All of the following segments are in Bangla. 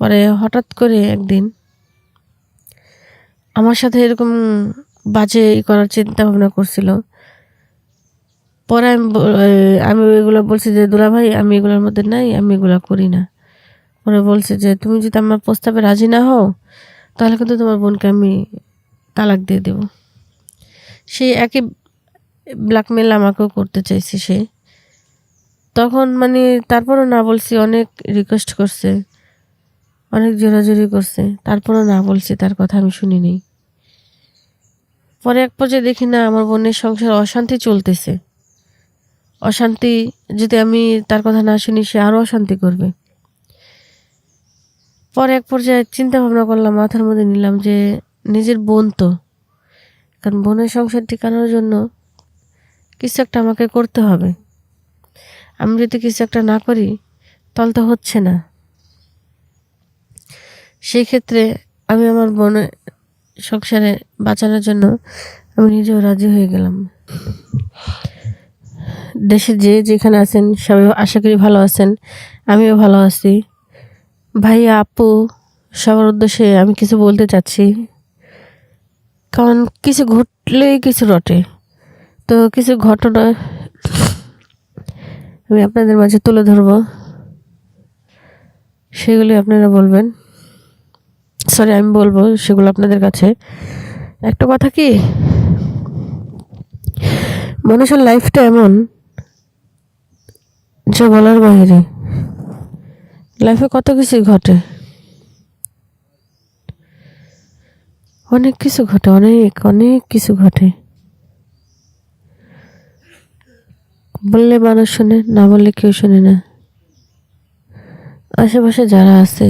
পরে হঠাৎ করে একদিন আমার সাথে এরকম বাজে করার চিন্তা ভাবনা করছিল। পরে আমি এগুলো বলছি যে দুলাভাই আমি এগুলোর মধ্যে নাই, আমি এগুলো করি না। পরে বলছে যে তুমি যদি আমার প্রস্তাবে রাজি না হও তাহলে কিন্তু তোমার বোনকে আমি তালাক দিয়ে দেব। সেই একই ব্ল্যাকমেল আমাকেও করতে চাইছে সে। তখন তারপরও না বলছি, অনেক রিকোয়েস্ট করছে, অনেক জোরাজোরি করছে, তারপরও না বলছি, তার কথা আমি শুনিনি। পরে এক পর্যায়ে দেখি না আমার বোনের সংসার অশান্তি চলতেছে। অশান্তি যদি আমি তার কথা না শুনি সে আরও অশান্তি করবে। পরে এক পর্যায়ে চিন্তা ভাবনা করলাম, মাথার মধ্যে নিলাম যে নিজের বোন তো, কারণ বোনের সংসার টিকানোর জন্য কিছু একটা আমাকে করতে হবে। আমি যদি কিছু একটা না করি তাহলে তো হচ্ছে না। সেই ক্ষেত্রে আমি আমার বোনের সংসারে বাঁচানোর জন্য আমি নিজেও রাজি হয়ে গেলাম। দেশে যেখানে আছেন সবাই আশা করি ভালো আছেন, আমিও ভালো আছি। ভাইয়া আপু সবার উদ্দেশ্যে আমি কিছু বলতে চাচ্ছি, কারণ কিছু ঘটলেই কিছু রটে। তো কিছু ঘটনা আমি আপনাদের মাঝে তুলে ধরবো, সেগুলি আপনারা বলবেন, সরি আমি বলবো সেগুলো আপনাদের কাছে। একটা কথা কি, মানুষের লাইফটা এমন যে বলার বাইরে। লাইফে কত কিছু ঘটে, অনেক কিছু ঘটে, অনেক অনেক কিছু ঘটে। বললে মানুষ শোনে, না বললে কেউ শোনে না। আশেপাশে যারা আছে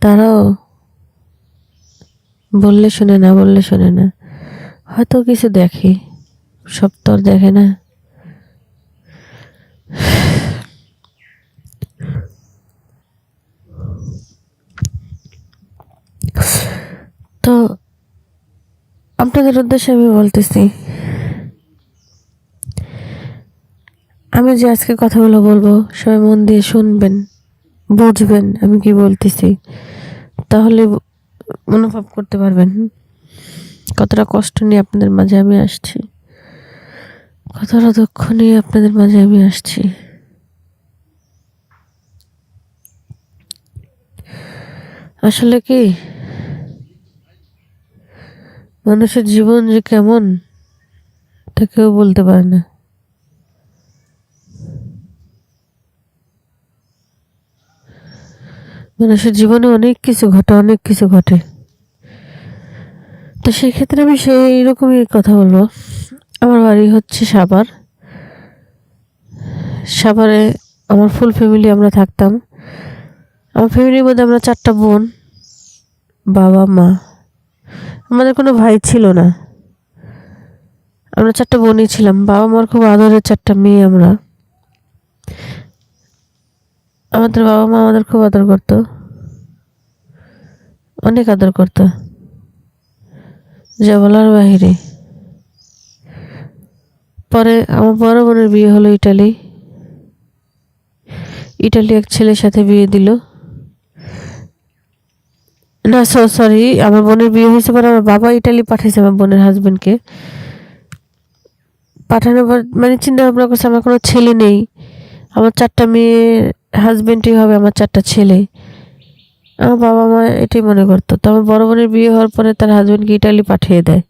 তারাও বললে শোনে, না বললে শোনে না। হয়তো কিছু দেখে, সব তো আর দেখে না। তো আপনাদের উদ্দেশ্যে আমি বলতেছি, আমি যে আজকে কথাগুলো বলবো সবাই মন দিয়ে শুনবেন, বুঝবেন আমি কি বলতেছি, তাহলে অনুভব করতে পারবেন কতটা কষ্ট নিয়ে আপনাদের মাঝে আমি আসছি, কতটা দুঃখ নিয়ে আপনাদের মাঝে আমি আসছি। আসলে কি, মানুষের জীবন যে কেমন তা কেউ বলতে পারে না। মানুষের জীবনে অনেক কিছু ঘটে, অনেক কিছু ঘটে। তো সেই ক্ষেত্রে আমি সেই রকমই কথা বলবো। আমার বাড়ি হচ্ছে সাভার। সাভারে আমার ফুল ফ্যামিলি আমরা থাকতাম। আমার ফ্যামিলির মধ্যে আমরা 4টা বোন, বাবা মা। আমাদের কোনো ভাই ছিল না, আমরা 4টা বোনই ছিলাম। বাবা মার খুব আদরের 4টা মেয়ে আমরা। আমাদের বাবা মা আমাদের খুব আদর করতো, অনেক আদর করতো, যা বলার বাহিরে। পরে আমার বড় বোনের বিয়ে হলো ইটালি এক ছেলের সাথে বিয়ে দিল। না সরি, আমার বোনের বিয়ে হয়েছে পরে আমার বাবা ইটালি পাঠিয়েছে আমার বোনের হাজবেন্ডকে। পাঠানোর পর চিন্তা ভাবনা করছে আমার কোনো ছেলে নেই, আমার 4টা মেয়ে, হাজবেন্ডই হবে আমার 4টা ছেলে। আমার বাবা মা এটাই মনে করতো। তো আমার বড় বোনের বিয়ে হওয়ার পরে তার হাজবেন্ডকে ইটালি পাঠিয়ে দেয়।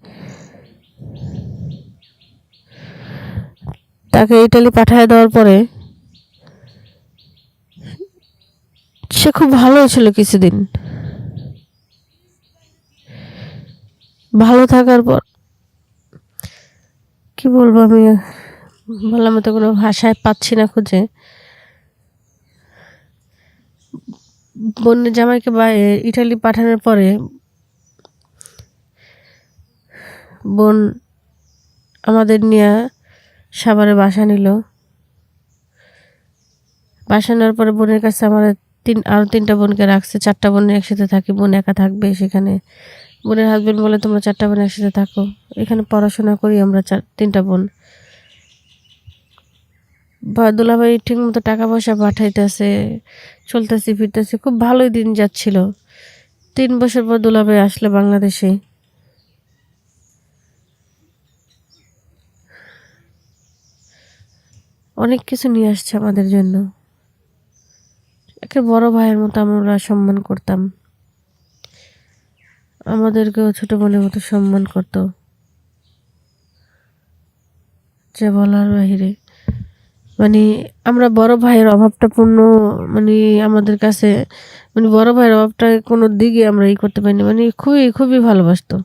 তাকে ইটালি পাঠিয়ে দেওয়ার পরে সে খুব ভালো ছিল কিছুদিন। ভালো থাকার পর কি বলবো, আমি বললাম তো কোনো ভাষায় পাচ্ছি না খুঁজে। বোনের জামাইকে ইটালি পাঠানোর পরে বোন আমাদের নিয়ে সাভারে বাসা নিল। বাসা নেওয়ার পরে বোনের কাছে আমার আরও 3টা বোনকে রাখছে। 4টা বোন একসাথে থাকি, বোন একা থাকবে সেখানে। বোনের হাজবেন্ড বলে তোমরা 4টা বোন একসাথে থাকো, এখানে পড়াশোনা করি আমরা 3টা বোন। বা দুলাভাই ঠিক মতো টাকা পয়সা পাঠাইতেছে, চলতেছি ফিরতেছি, খুব ভালোই দিন যাচ্ছিল। 3 বছর পর দুলাভাই আসলে বাংলাদেশে। অনেক কিছু নিয়ে আসছে আমাদের জন্য। একে বড় ভাইয়ের মতো আমরা সম্মান করতাম, আমাদেরকেও ছোট বোনের মতো সম্মান করতো, যা বলার বাহিরে। মানে আমরা বড় ভাইয়ের অভাবটা পূর্ণ, মানে আমাদের কাছে, মানে বড় ভাইয়ের অভাবটা কোনো দিকে আমরা করতে পারিনি। মানে খুবই খুবই ভালোবাসতো।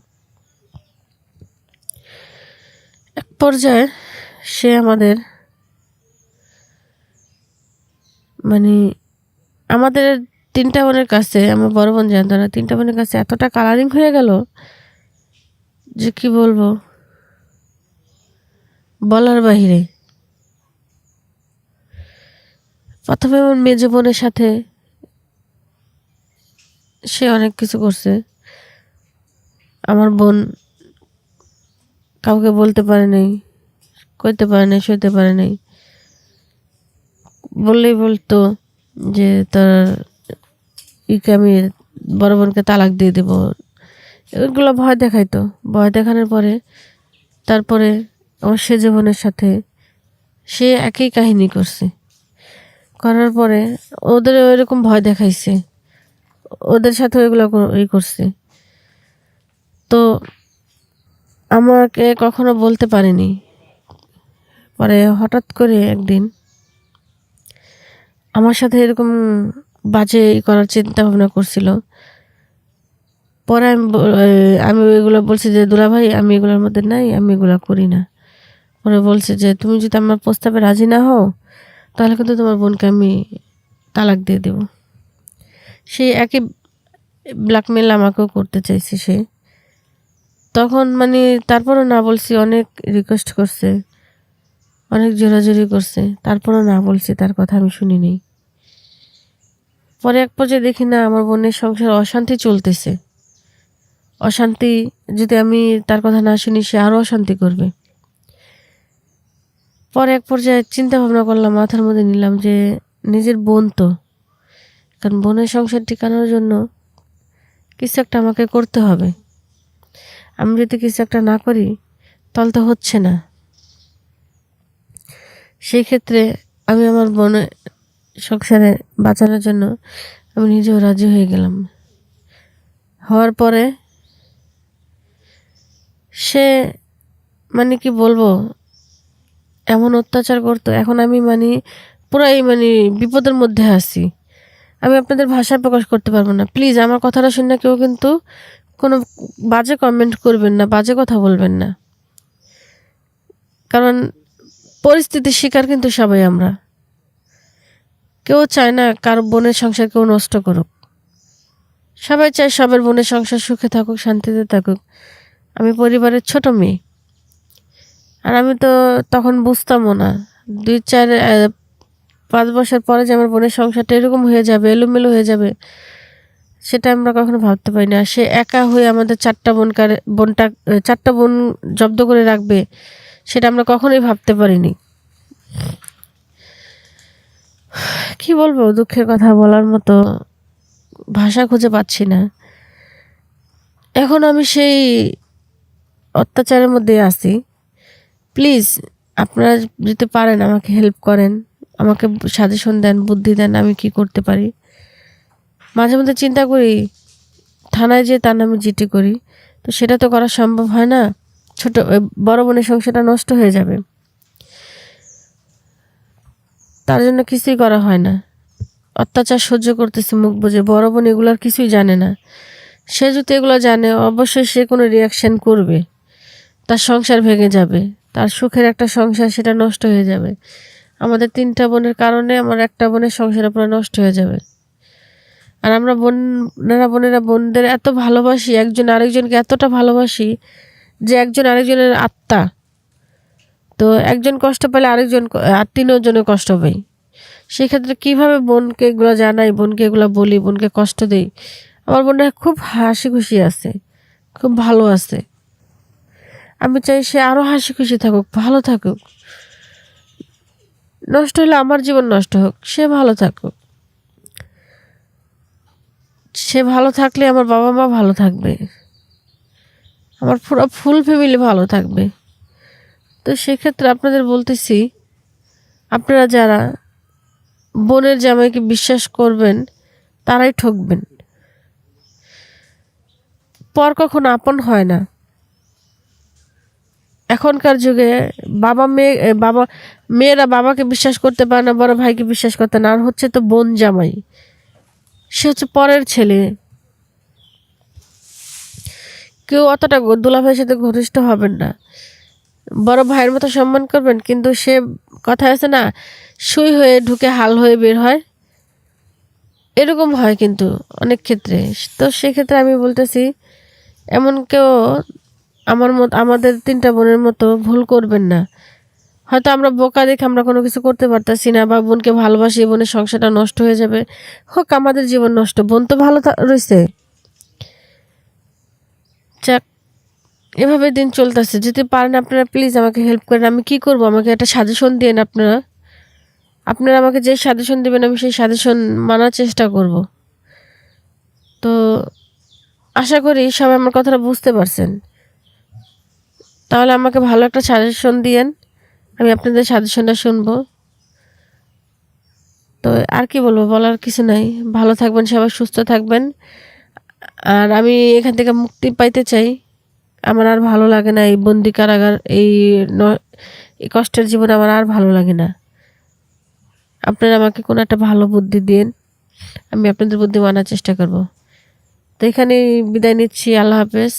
এক পর্যায়ে সে আমাদের, মানে আমাদের 3টা বোনের কাছে, আমার বড় বোন জানতো না, 3টা বোনের কাছে এতটা কালারিং হয়ে গেল যে কি বলবো, বলার বাহিরে। প্রথমে আমার মেজ বোনের সাথে সে অনেক কিছু করছে। আমার বোন কাউকে বলতে পারে নাই, কইতে পারে নাই, সইতে পারে নাই। বললেই বলতো যে তার আমি বড় বোনকে তালাক দিয়ে দেবো, এগুলো ভয় দেখাইতো। ভয় দেখানোর পরে তারপরে আমার সেজ বোনের সাথে সে একই কাহিনী করছে। করার পরে ওদের ওইরকম ভয় দেখাইছে, ওদের সাথে ওইগুলো করছে। তো আমাকে কখনো বলতে পারেনি। পরে হঠাৎ করে একদিন আমার সাথে এরকম বাজে করার চিন্তা ভাবনা করছিল। পরে আমি ওইগুলো বলছি যে দুলাভাই আমি এগুলোর মধ্যে নাই, আমি এগুলো করি না। পরে বলছে যে তুমি যদি আমার প্রস্তাবে রাজি না হও তাহলে কিন্তু তোমার বোনকে আমি তালাক দিয়ে দেব। সেই একই ব্ল্যাকমেল আমাকেও করতে চাইছে সে। তখন মানে তারপরও না বলছি, অনেক রিকোয়েস্ট করছে, অনেক জোরাজোরি করছে, তারপরও না বলছি, তার কথা আমি শুনিনি। পরে এক পর্যায়ে দেখি না আমার বোনের সংসার অশান্তি চলতেছে। অশান্তি যদি আমি তার কথা না শুনি সে আরও অশান্তি করবে। পরে এক পর্যায়ে চিন্তা ভাবনা করলাম, মাথার মধ্যে নিলাম যে নিজের বোন তো, কারণ বোনের সংসার টিকানোর জন্য কিছু একটা আমাকে করতে হবে। আমি যদি কিছু একটা না করি তাহলে তো হচ্ছে না। সেই ক্ষেত্রে আমি আমার বোনের সংসারে বাঁচানোর জন্য আমি নিজেও রাজি হয়ে গেলাম। হওয়ার পরে সে, মানে কি বলবো, এমন অত্যাচার করতো, এখন আমি মানে পুরাই মানে বিপদের মধ্যে আছি। আমি আপনাদের ভাষায় প্রকাশ করতে পারবো না। প্লিজ আমার কথাটা শুনে কেউ কিন্তু কোনো বাজে কমেন্ট করবেন না, বাজে কথা বলবেন না, কারণ পরিস্থিতির শিকার কিন্তু সবাই আমরা। কেউ চায় না কার বোনের সংসার কেউ নষ্ট করুক, সবাই চায় সবার বোনের সংসার সুখে থাকুক, শান্তিতে থাকুক। আমি পরিবারের ছোট মেয়ে, আর আমি তো তখন বুঝতামও না 2-4-5 বছর পরে যে আমার বোনের সংসারটা এরকম হয়ে যাবে, এলোমেলো হয়ে যাবে, সেটা আমরা কখনো ভাবতে পারি না। সে একা হয়ে আমাদের 4টা বোন জব্দ করে রাখবে, সেটা আমরা কখনোই ভাবতে পারিনি। কি বলবো, দুঃখের কথা বলার মতো ভাষা খুঁজে পাচ্ছি না। এখন আমি সেই অত্যাচারের মধ্যে আছি। প্লিজ আপনারা যদি পারেন আমাকে হেল্প করেন, আমাকে সাজেশন দেন, বুদ্ধি দেন, আমি কি করতে পারি। মাঝে মধ্যে চিন্তা করি থানায় যেয়ে তার নামে জিডি করি, তো সেটা তো করা সম্ভব হয় না। বড় বোনের সংসারটা নষ্ট হয়ে যাবে, তার জন্য কিছুই করা হয় না। অত্যাচার সহ্য করতেছি মুখ বুজে। বড় বোন এগুলোর কিছুই জানে না। সে যদি এগুলো জানে অবশ্যই সে কোনো রিয়াকশন করবে, তার সংসার ভেঙে যাবে, তার সুখের একটা সংসার সেটা নষ্ট হয়ে যাবে। আমাদের 3টা বোনের কারণে আমার একটা বোনের সংসার পুরো নষ্ট হয়ে যাবে। আর আমরা বোনেরা বোনদের এত ভালোবাসি, একজন আরেকজনকে এতটা ভালোবাসি যে একজন আরেকজনের আত্মা। তো একজন কষ্ট পেলে আরেকজন আর 3জনে কষ্ট পাই। সেক্ষেত্রে কীভাবে বোনকে এগুলো জানাই, বোনকে এগুলো বলি, বোনকে কষ্ট দেই। আমার বোনরা খুব হাসি খুশি আছে, খুব ভালো আছে। আমি চাই সে আরও হাসি খুশি থাকুক, ভালো থাকুক। নষ্ট হলে আমার জীবন নষ্ট হোক, সে ভালো থাকুক। সে ভালো থাকলে আমার বাবা মা ভালো থাকবে, আমার পুরো ফুল ফ্যামিলি ভালো থাকবে। তো সেক্ষেত্রে আপনাদের বলতেছি, আপনারা যারা বোনের জামাইকে বিশ্বাস করবেন তারাই ঠকবেন। পর কখনো আপন হয় না। এখনকার যুগে মেয়েরা বাবাকে বিশ্বাস করতে পারে না, বড় ভাইকে বিশ্বাস করতে না। আর হচ্ছে তো বোন জামাই, সে হচ্ছে পরের ছেলে। কেউ অতটা দুলাভাইয়ের সাথে ঘনিষ্ঠ হবেন না, বড় ভাইয়ের মতো সম্মান করবেন। কিন্তু সে কথা আছে না, সুই হয়ে ঢুকে হাল হয়ে বের হয়, এরকম হয় কিন্তু অনেক ক্ষেত্রে। তো সেক্ষেত্রে আমি বলতেছি, এমন কেউ আমাদের 3টা বোনের মতো ভুল করবেন না। হয়তো আমরা বোকা দেখে আমরা কোনো কিছু করতে পারতাছি না, বা বোনকে ভালোবাসি, বোনের সংসারটা নষ্ট হয়ে যাবে, হোক আমাদের জীবন নষ্ট, বোন তো ভালো রয়েছে। যাক, এভাবে দিন চলতেছে। যদি পারেন আপনারা প্লিজ আমাকে হেল্প করেন। আমি কি করব, আমাকে একটা সাজেশন দিন। আপনারা আমাকে যে সাজেশন দেবেন আমি সেই সাজেশন মানার চেষ্টা করব। তো আশা করি সবাই আমার কথাটা বুঝতে পারছেন। তাহলে আমাকে ভালো একটা সাজেশন দিয়েন, আমি আপনাদের সাজেশনটা শুনবো। তো আর কি বলবো, বলার কিছু নাই। ভালো থাকবেন সবাই, সুস্থ থাকবেন। আর আমি এখান থেকে মুক্তি পাইতে চাই। আমার আর ভালো লাগে না এই বন্দি কারাগার, এই কষ্টের জীবন আমার আর ভালো লাগে না। আপনারা আমাকে কোনো একটা ভালো বুদ্ধি দিন, আমি আপনাদের বুদ্ধি মানার চেষ্টা করব। তো এখানে বিদায় নিচ্ছি। আল্লাহ হাফেজ।